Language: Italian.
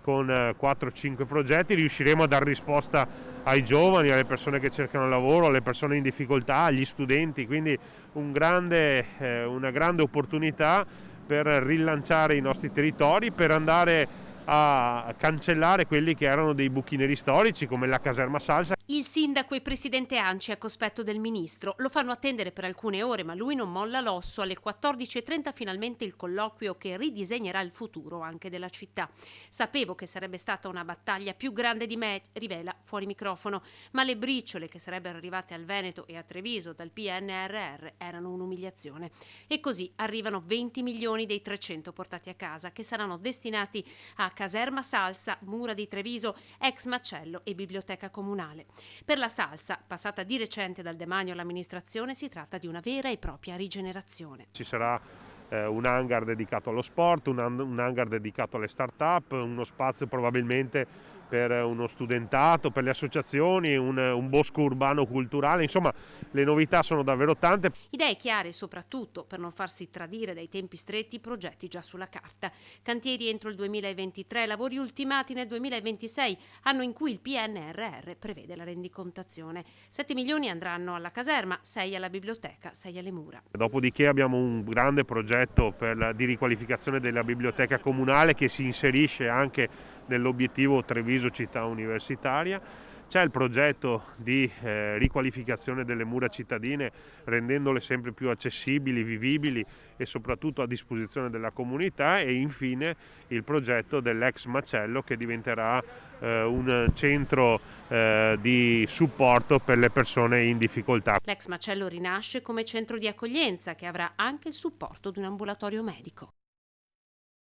con 4-5 progetti riusciremo a dare risposta ai giovani, alle persone che cercano lavoro, alle persone in difficoltà, agli studenti, quindi una grande opportunità per rilanciare i nostri territori, per andare a cancellare quelli che erano dei buchi neri storici come la caserma Salsa. Il sindaco e presidente ANCI a cospetto del ministro lo fanno attendere per alcune ore, ma lui non molla l'osso. Alle 14:30 finalmente il colloquio che ridisegnerà il futuro anche della città. Sapevo che sarebbe stata una battaglia più grande di me, rivela fuori microfono, ma le briciole che sarebbero arrivate al Veneto e a Treviso dal PNRR erano un'umiliazione. E così arrivano 20 milioni dei 300 portati a casa, che saranno destinati a caserma Salsa, Mura di Treviso, ex macello e biblioteca comunale. Per la Salsa, passata di recente dal demanio all'amministrazione, si tratta di una vera e propria rigenerazione. Ci sarà un hangar dedicato allo sport, un hangar dedicato alle start-up, uno spazio probabilmente per uno studentato, per le associazioni, un bosco urbano culturale, insomma le novità sono davvero tante. Idee chiare soprattutto per non farsi tradire dai tempi stretti, progetti già sulla carta. Cantieri entro il 2023, lavori ultimati nel 2026, anno in cui il PNRR prevede la rendicontazione. 7 milioni andranno alla caserma, 6 alla biblioteca, 6 alle mura. Dopodiché abbiamo un grande progetto di riqualificazione della biblioteca comunale che si inserisce anche nell'obiettivo Treviso città universitaria. C'è il progetto di riqualificazione delle mura cittadine rendendole sempre più accessibili, vivibili e soprattutto a disposizione della comunità, e infine il progetto dell'ex macello che diventerà un centro di supporto per le persone in difficoltà. L'ex macello rinasce come centro di accoglienza che avrà anche il supporto di un ambulatorio medico.